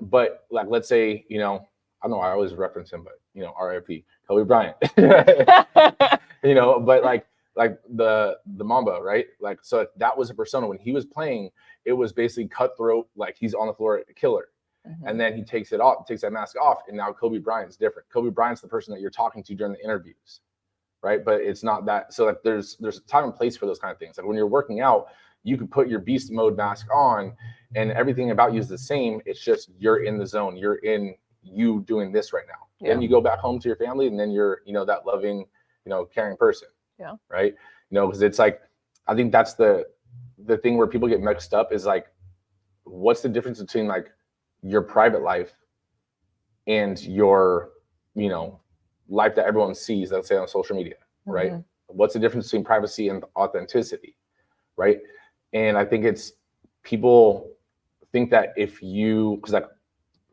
But like, let's say, I don't know, I always reference him, but RIP, Kobe Bryant. But like the Mamba, right? Like, so that was a persona when he was playing. It was basically cutthroat, like he's on the floor, a killer. And then he takes that mask off, and now Kobe Bryant's different. Kobe Bryant's the person that you're talking to during the interviews, right? But it's not that. So like, there's a time and place for those kind of things. Like when you're working out, you can put your beast mode mask on, and everything about you is the same. It's just you're in the zone. You're in you doing this right now. Yeah. Then you go back home to your family, and then you're that loving, caring person. Yeah. Right. Because it's like, I think that's the thing where people get mixed up is like, what's the difference between like your private life and your, life that everyone sees, let's say on social media, right? What's the difference between privacy and authenticity, right? And I think it's, people think that if you, because like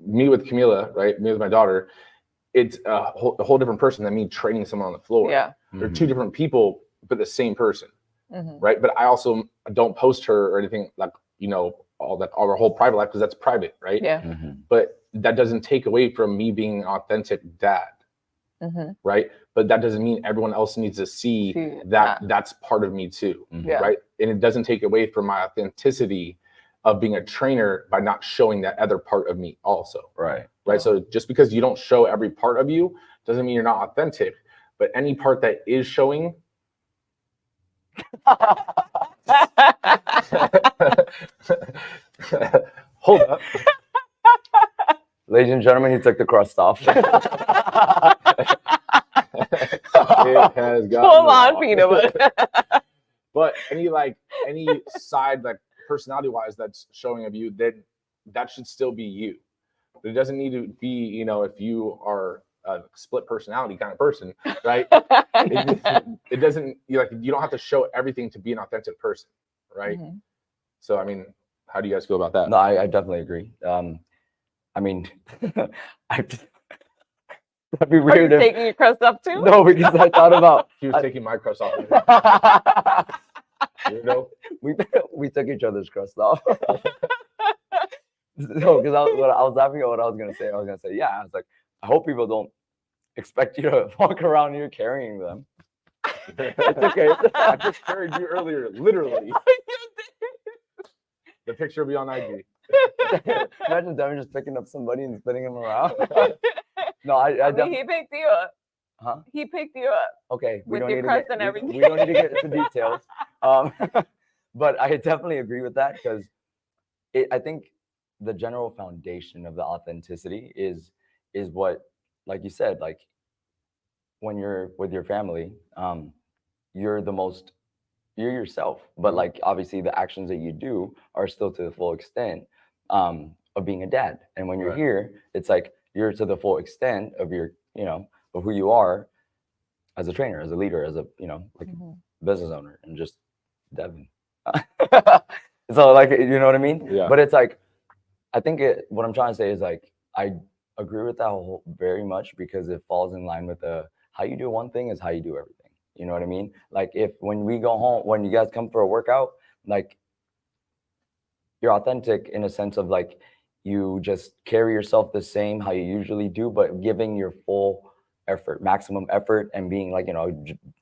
me with Camila, right? Me with my daughter, it's a whole different person than me training someone on the floor. Yeah. They're two different people, but the same person, right? But I also don't post her or anything like, all our whole private life, because that's private, right? Yeah. But that doesn't take away from me being an authentic dad, right? But that doesn't mean everyone else needs to see that that's part of me too, right? And it doesn't take away from my authenticity of being a trainer by not showing that other part of me also, right? So just because you don't show every part of you doesn't mean you're not authentic, but any part that is showing, Hold up. Ladies and gentlemen, he took the crust off. It has got Full on peanut butter. But any side like personality wise that's showing of you, that should still be you. But it doesn't need to be, you know, if you are a split personality kind of person, right? It doesn't, you don't have to show everything to be an authentic person, right? Mhm. So I mean, how do you guys feel about that? No, I definitely agree. I mean, that'd be Are you weird if taking your crust up too? no, because I thought about He was taking my crust off. You know? we took each other's crust off. No, because I was laughing at what I was gonna say. I was gonna say, yeah, I was like, I hope people don't expect you to walk around here carrying them. It's okay. I just carried you earlier, literally. The picture will be on IG. Imagine Devin just picking up somebody and spinning him around. No, I I mean, definitely. he picked you up. Huh? He picked you up. Okay, we With don't your need to crust get and everything. we don't need to get into details. But I definitely agree with that because I think the general foundation of the authenticity is what, like you said, like when you're with your family, you're you're yourself, but like obviously the actions that you do are still to the full extent of being a dad. And when you're Right. here, it's like you're to the full extent of your, of who you are as a trainer, as a leader, as a, like Mhm. business owner, and just Devin. So like, you know what I mean? Yeah. But it's like, I think what I'm trying to say is like, I agree with that very much because it falls in line with how you do one thing is how you do everything. You know what I mean? Like when we go home, when you guys come for a workout, like you're authentic in a sense of like, you just carry yourself the same how you usually do, but giving your full effort, maximum effort, and being like,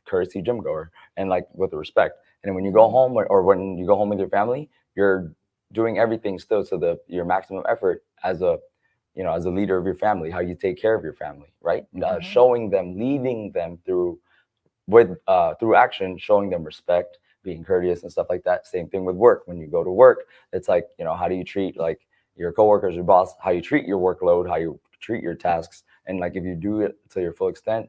courtesy gym goer and like with respect. And then when you go home or when you go home with your family, you're doing everything still to your maximum effort as a leader of your family, how you take care of your family, right? Showing them, leading them through action, showing them respect, being courteous and stuff like that. Same thing with work. When you go to work, it's like, how do you treat like your coworkers, your boss, how you treat your workload, how you treat your tasks, and like if you do it to your full extent.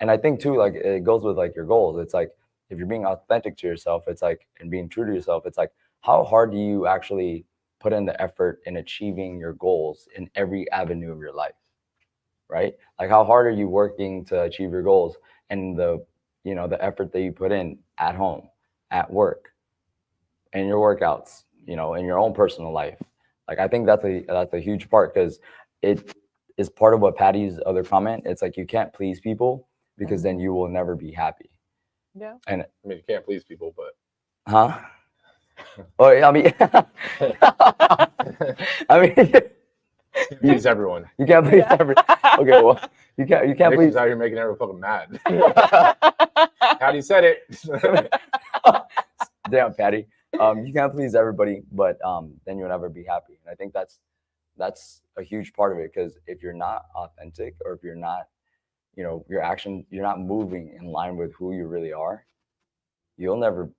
And I think too, like it goes with like your goals. It's like if you're being authentic to yourself, it's like, and being true to yourself, it's like how hard do you actually put in the effort in achieving your goals in every avenue of your life, right? Like how hard are you working to achieve your goals and the effort that you put in at home, at work, and your workouts, in your own personal life. Like I think that's a huge part because it is part of what Patty's other comment. It's like you can't please people because then you will never be happy. Yeah. And I mean, you can't please people, but huh? Oh, yeah, I mean, please everyone. you can't please everyone. Okay, well, you can't Nick please. is out here making everyone fucking mad. Patty said it. Damn, Patty. You can't please everybody, but then you'll never be happy. And I think that's a huge part of it because if you're not authentic or if you're not, your action, you're not moving in line with who you really are, you'll never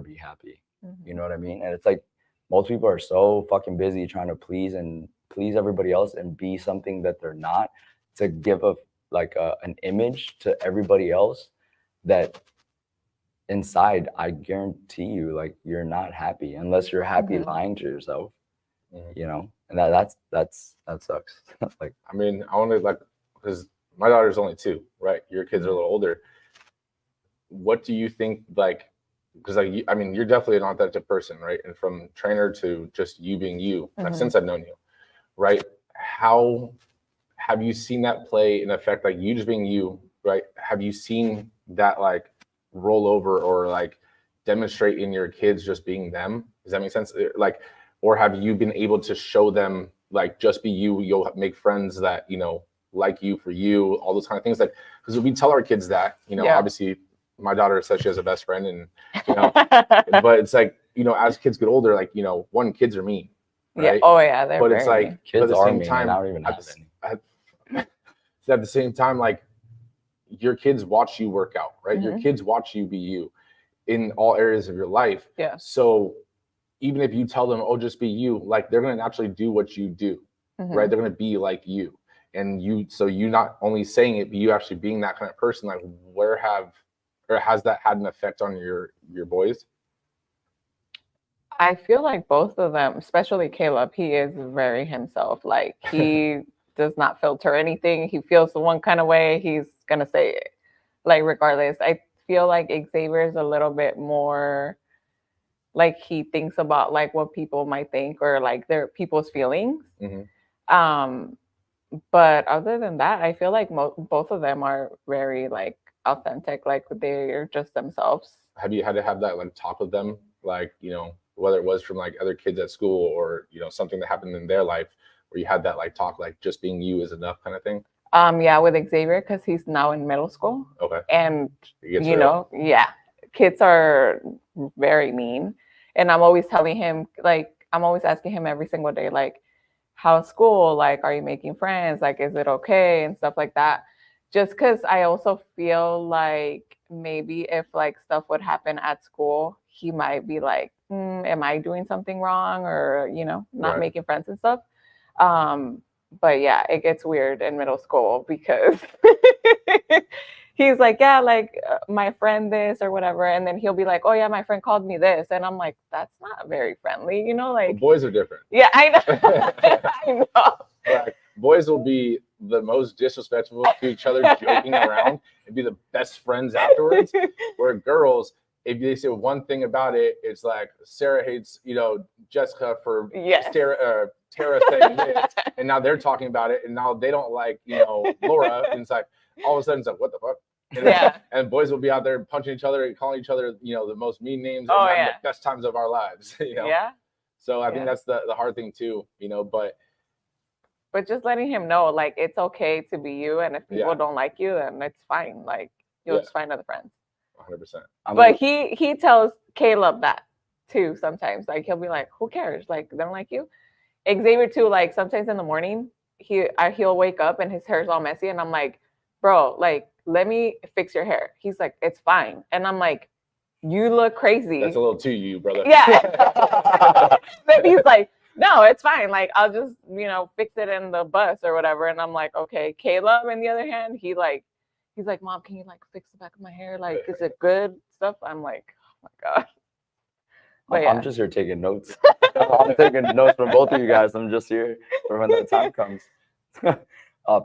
be happy. Mhm. You know what I mean? And it's like most people are so fucking busy trying to please everybody else and be something that they're not, to give an image to everybody else that inside, I guarantee you, like you're not happy unless you're happy lying to yourself. And that sucks. Like, I mean, I want to because my daughter's only 2, right? Your kids are a little older. What do you think, because I mean, you're definitely an authentic person, right? And from trainer to just you being you, since I've known you, right? How have you seen that play in effect, like you just being you, right? Have you seen that like roll over or like demonstrate in your kids just being them? Does that make sense? Like, or have you been able to show them like just be you? You'll make friends that like you for you, all those kind of things. Like, because we tell our kids that, obviously my daughter says she has a best friend, and but it's like as kids get older, like one, kids are mean, right? Yeah. Oh yeah, but it's like mean. Kids at the are same mean, time, and I don't even have any. at the same time, like your kids watch you work out, right? Your kids watch you be you. in all areas of your life. Yeah. So even if you tell them, oh, just be you, like they're going to naturally do what you do, right? They're going to be like you. And you not only saying it, but you actually being that kind of person, like has that had an effect on your boys? I feel like both of them, especially Caleb, he is very himself. Like he does not filter anything. He feels the one kind of way, he's gonna say it. Like regardless. I feel like Xavier is a little bit more like he thinks about like what people might think or like their people's feelings. But other than that, I feel like both of them are very like authentic, like they're just themselves. Have you had to have that like talk with them, like, you know, whether it was from like other kids at school or, you know, something that happened in their life where you had that like talk, like just being you is enough kind of thing? Yeah, with Xavier, because he's now in middle school. Okay. And you know, yeah, kids are very mean. And I'm always telling him, like, I'm always asking him every single day, like, how's school? Like, are you making friends? Like, is it okay? And stuff like that. Just because I also feel like maybe if like stuff would happen at school, he might be like, am I doing something wrong? Or, you know, not making friends and stuff. But yeah, it gets weird in middle school because he's like, yeah, like my friend this or whatever. And then he'll be like, oh yeah, my friend called me this. And I'm like, that's not very friendly, you know, like. Well, boys are different. Yeah, I know. I know. Like, boys will be the most disrespectful to each other, joking around, and be the best friends afterwards. Where girls, if they say one thing about it, it's like Sarah hates, you know, Jessica for Tara saying this, and now they're talking about it, and now they don't like, you know, Laura, and it's like all of a sudden it's like, what the fuck? And, and boys will be out there punching each other and calling each other, you know, the most mean names and having the best times of our lives. You know? Yeah. So I think that's the hard thing too, you know, but just letting him know, like, it's okay to be you, and if people don't like you, then it's fine. Like, you'll just find other friends. 100%. But he tells Caleb that too sometimes. Like, he'll be like, who cares? Like, they don't like you. Xavier too, like, sometimes in the morning, he'll wake up and his hair's all messy, and I'm like, bro, like, let me fix your hair. He's like, it's fine. And I'm like, you look crazy. That's a little too you, brother. Yeah. Then he's like, no, it's fine. Like, I'll just, you know, fix it in the bus or whatever. And I'm like, okay. Caleb, on the other hand, he's like, Mom, can you like fix the back of my hair? Like, is it good stuff? I'm like, oh my God. But I'm just here taking notes. I'm taking notes from both of you guys. I'm just here for when that time comes.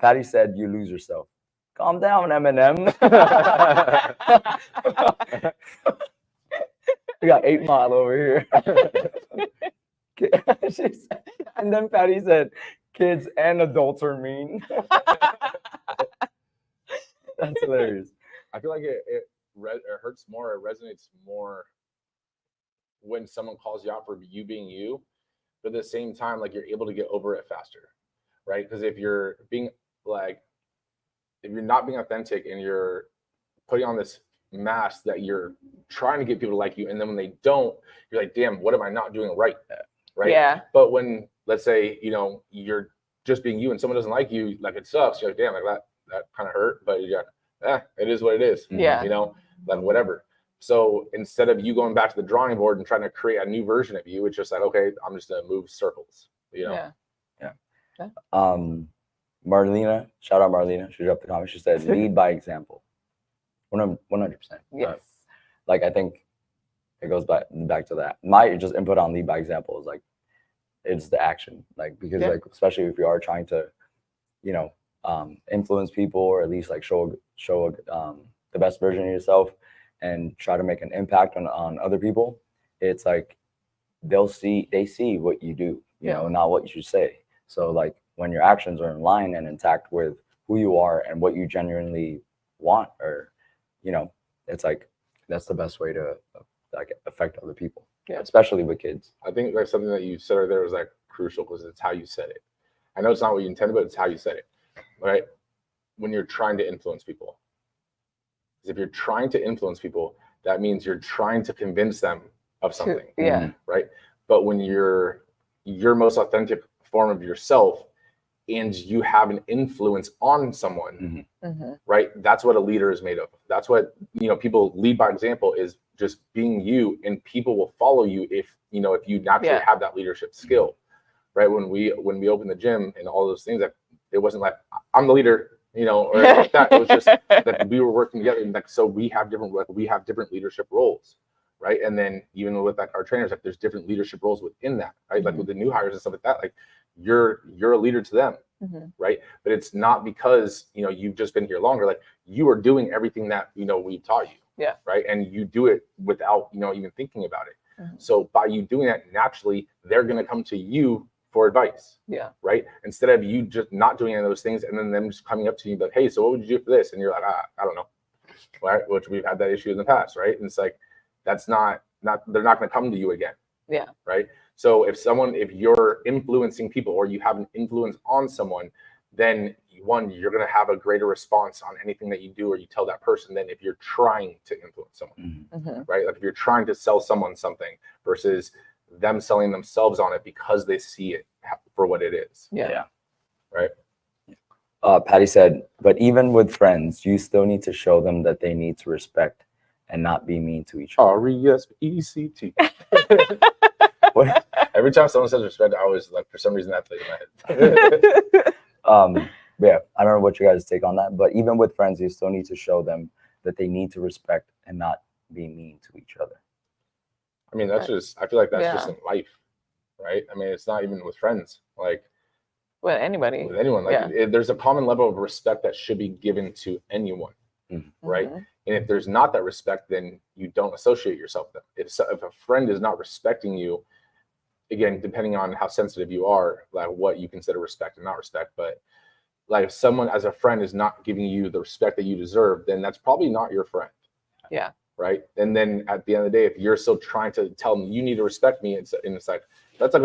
Patty said, you lose yourself. Calm down, Eminem. We got 8 Mile over here. And then Patty said, kids and adults are mean. That's hilarious. I feel like it hurts more, it resonates more when someone calls you out for you being you, but at the same time, like, you're able to get over it faster, right? Because if you're not being authentic and you're putting on this mask that you're trying to get people to like you, and then when they don't, you're like, damn, what am I not doing right? Right? Yeah. But when, let's say, you know, you're just being you and someone doesn't like you, like, it sucks. You're like, damn, like that kind of hurt, but you're like, it is what it is. Yeah. You know, like, whatever. So instead of you going back to the drawing board and trying to create a new version of you, it's just like, okay, I'm just gonna move circles, you know? Yeah. Marlena, shout out Marlena. She dropped the comment. She said, lead by example. 100%. Yes. Like, I think it goes back to that. My just input on lead by example is like, it's the action. Like, because like, especially if you are trying to, you know, influence people, or at least like show the best version of yourself and try to make an impact on other people, it's like they see what you do, you know, not what you say. So like, when your actions are in line and intact with who you are and what you genuinely want, or, you know, it's like, that's the best way to like affect other people, especially with kids. I think like something that you said right there was like crucial, because it's how you said it. I know it's not what you intended, but it's how you said it, right? When you're trying to influence people. If you're trying to influence people, that means you're trying to convince them of something. Right? But when your most authentic form of yourself and you have an influence on someone, Mhm. right? That's what a leader is made of. That's what, people lead by example, is just being you, and people will follow you if you naturally Yeah. have that leadership skill, right? When we opened the gym and all those things, that it wasn't like I'm the leader, or anything like that. It was just that we were working together, and so we have different leadership roles, right? And then even with our trainers, there's different leadership roles within that, right? Like with the new hires and stuff like that, like you're a leader to them, right? But it's not because you've just been here longer. Like you are doing everything that we taught you, Yeah. right? And you do it without even thinking about it. So by you doing that, naturally they're going to come to you for advice. Yeah. Right. Instead of you just not doing any of those things, and then them just coming up to you like, hey, so what would you do for this? And you're like, I don't know. Right. Which we've had that issue in the past. Right. And it's like, that's not they're not going to come to you again. Yeah. Right. So if you're influencing people, or you have an influence on someone, then one, you're going to have a greater response on anything that you do or you tell that person than if you're trying to influence someone. Right. Like if you're trying to sell someone something versus them selling themselves on it because they see it for what it is. Yeah. Right. Patty said, but even with friends, you still need to show them that they need to respect and not be mean to each other. RESPECT. What? Every time someone says respect, I always, like, for some reason that plays in my head. Yeah, I don't know what you guys take on that, but even with friends, you still need to show them that they need to respect and not be mean to each other. I mean, I feel like that's just Yeah. in life, right? I mean, it's not even with friends, like With anybody. with anyone. Like there's a common level of respect that should be given to anyone, right? And if there's not that respect, then you don't associate yourself with them. If a friend is not respecting you, again, depending on how sensitive you are, like what you consider respect and not respect, but like if someone as a friend is not giving you the respect that you deserve, then that's probably not your friend. Yeah. Right. And then at the end of the day, if you're still trying to tell them you need to respect me, it's like that's like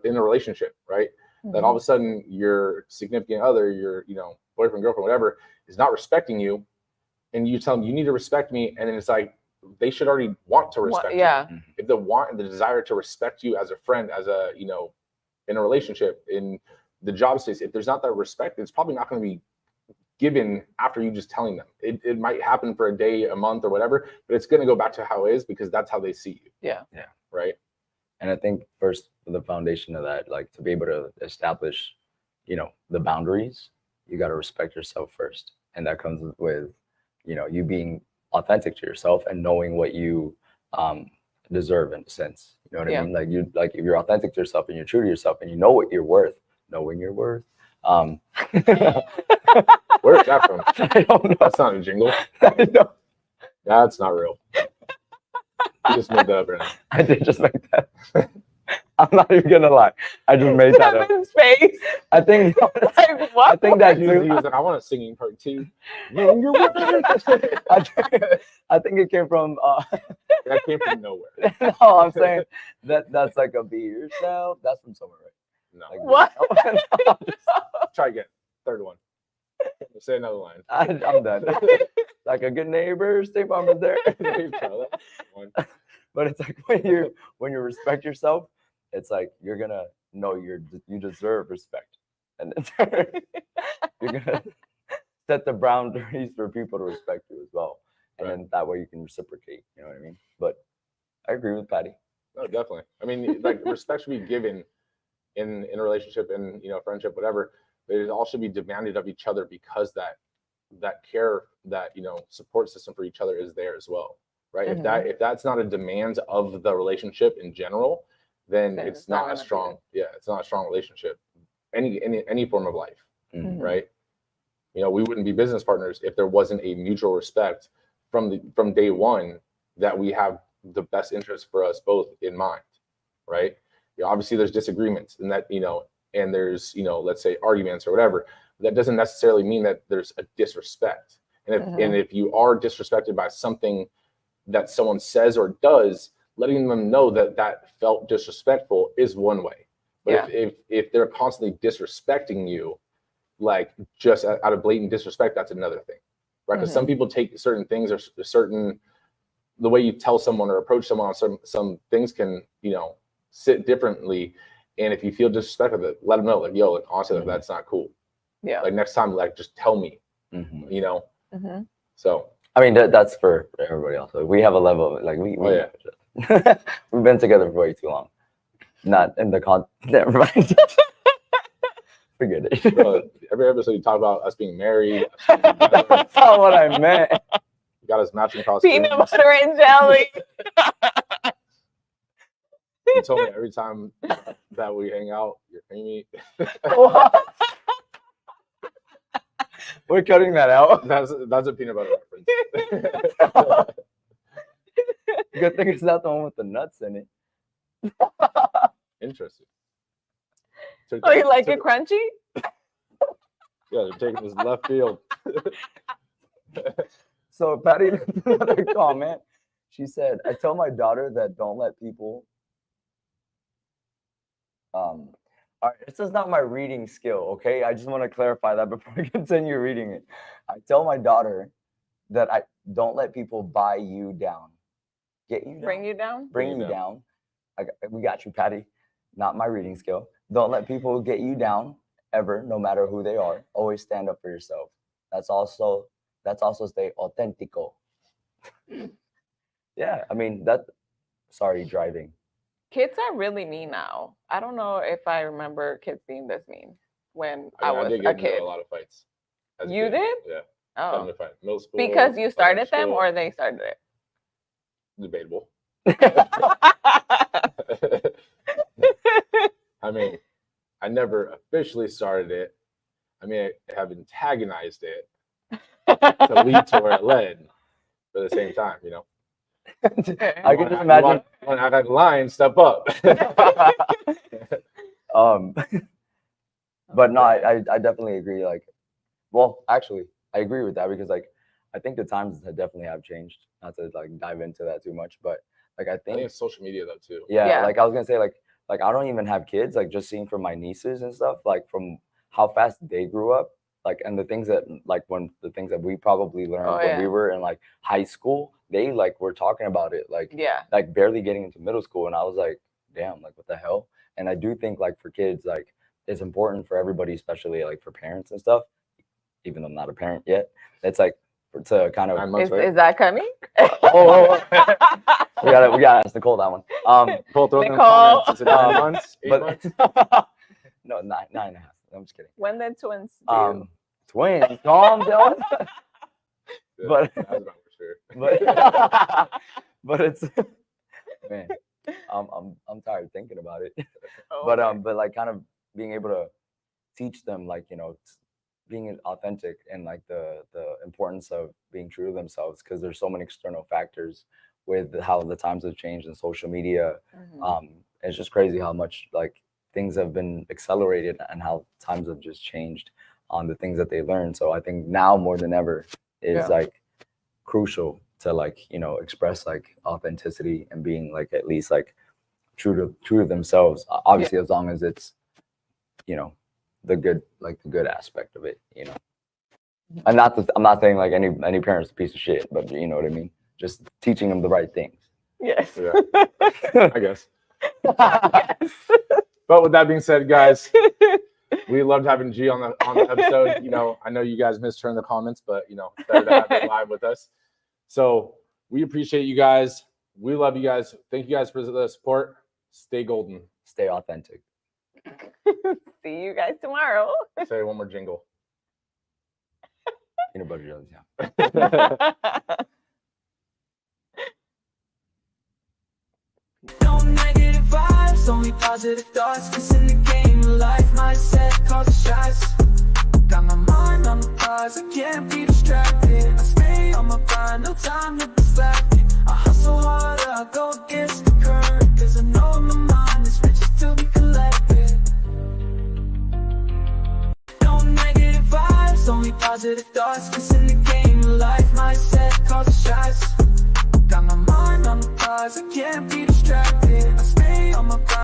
in a relationship, right? That all of a sudden your significant other, your boyfriend, girlfriend, whatever, is not respecting you, and you tell them you need to respect me, and then it's like they should already want to respect you. If the want and the desire to respect you as a friend, as a in a relationship, in the job space, if there's not that respect, it's probably not going to be given after you just telling them. It might happen for a day, a month, or whatever, but it's going to go back to how it is because that's how they see you. Yeah. Right. And I think first, the foundation of that, like to be able to establish, the boundaries, you got to respect yourself first. And that comes with, you being authentic to yourself and knowing what you deserve in a sense. You know what I mean? Like if you're authentic to yourself and you're true to yourself and you know what you're worth, knowing your worth. Where's that from? I don't know. That's not a jingle. I know. That's not real. You just made that up right now. I did just make that. I'm not even gonna lie. I just made that up. Kevin's face. I think. Like, what? I think that He was like, I want a singing part too. No, you're I think it came from. That came from nowhere. No, I'm saying that's like a be yourself. That's from somewhere, right? No. Like, What? No, Try again. Third one. Say another line. I'm done. Like a good neighbor, State Farm is there. But it's like when you respect yourself, it's like you're gonna know you deserve respect, and you're gonna set the boundaries for people to respect you as well, and then that way you can reciprocate. You know what I mean? But I agree with Patty. No, definitely. I mean, like respect should be given in a relationship, and friendship, whatever. But it all should be demanded of each other because that care, that support system for each other is there as well, right? If that's not a demand of the relationship in general, then it's not a strong it's not a strong relationship. Any form of life, right? We wouldn't be business partners if there wasn't a mutual respect from day one that we have the best interest for us both in mind, right? Obviously there's disagreements and that and there's let's say arguments or whatever. That doesn't necessarily mean that there's a disrespect. And if you are disrespected by something that someone says or does, letting them know that felt disrespectful is one way. But if they're constantly disrespecting you, like just out of blatant disrespect, that's another thing, right? Because some people take certain things or the way you tell someone or approach someone on some things can sit differently, And if you feel disrespected, let them know, like, yo, like, honestly, like, that's not cool. Yeah. Like, next time, like, just tell me, you know? So. I mean, that's for everybody else. Like, we have a level of, like, we we've been together for way too long. Not in the never mind. Forget it. Bro, every episode you talk about us being married. That's not what I meant. You got us matching costumes. Peanut butter and jelly. You told me every time that we hang out, you're creamy. What? We're cutting that out. That's a peanut butter reference. Good thing it's not the one with the nuts in it. Interesting. Oh, you like it crunchy? Yeah, they're taking this left field. So Patty left another comment. She said, I tell my daughter that don't let people all right, this is not my reading skill, okay? I just want to clarify that before I continue reading it. I tell my daughter that I don't let people buy you down. Get you down. Bring you down? Bring you down. We got you, Patty. Not my reading skill. Don't let people get you down ever, no matter who they are. Always stand up for yourself. That's also stay authentico. Yeah, I mean sorry, driving. Kids are really mean now. I don't know if I remember kids being this mean when I mean, was did a get into kid. a lot of fights. as a You kid. did? Yeah. Oh, Middle school. because you started them school. or they started it? Debatable. I mean, I never officially started it. I mean, I have antagonized it to lead to where it led. But at the same time, you know. I can just imagine. When I got the line, step up. But no, I definitely agree. Like, well, actually, I agree with that because like I think the times definitely have changed. Not to like dive into that too much, but like I I think think it's social media though too. yeah, like I was gonna say like I don't even have kids. Like just seeing from my nieces and stuff, like from how fast they grew up, like and the things that the things that we probably learned when we were in like high school, they like were talking about it like like barely getting into middle school, and I was like, damn, like what the hell? And I do think like for kids, like it's important for everybody, especially like for parents and stuff. Even though I'm not a parent yet, it's like to kind of is that coming? we gotta ask Nicole that one. Nicole, throw Nicole. in the comments. Is it 9 months? 8 months? No, 9.5. I'm just kidding. When the twins do. Twins, calm down. But that's about for sure. but it's man, I'm tired thinking about it. Oh, But like kind of being able to teach them like, you know, being authentic and like the importance of being true to themselves, because there's so many external factors with how the times have changed in social media. It's just crazy how much like things have been accelerated and how times have just changed on the things that they learn. So I think now more than ever is like crucial to like, you know, express like authenticity and being like at least like true to themselves. Obviously, as long as it's, you know, the good aspect of it, you know. And I'm not saying like any parent's a piece of shit, but you know what I mean. Just teaching them the right things. Yes. Yeah. I guess. But with that being said, guys, we loved having G on the episode. You know, I know you guys missed her in the comments, but you know, it's better to have her live with us. So we appreciate you guys. We love you guys. Thank you guys for the support. Stay golden. Stay authentic. See you guys tomorrow. Say one more jingle. Peanut butter jellies, yeah. No negative vibes, only positive thoughts. Cause in the game of life, mindset causes shots. Got my mind on the prize, I can't be distracted. I stay on my grind, no time to be slacking. I hustle harder, I go against the current. Cause I know my mind is riches to be collected. No negative vibes, only positive thoughts. Cause in the game of life, mindset causes shots. Got my mind on the prize, I can't be distracted. I stay on my grind.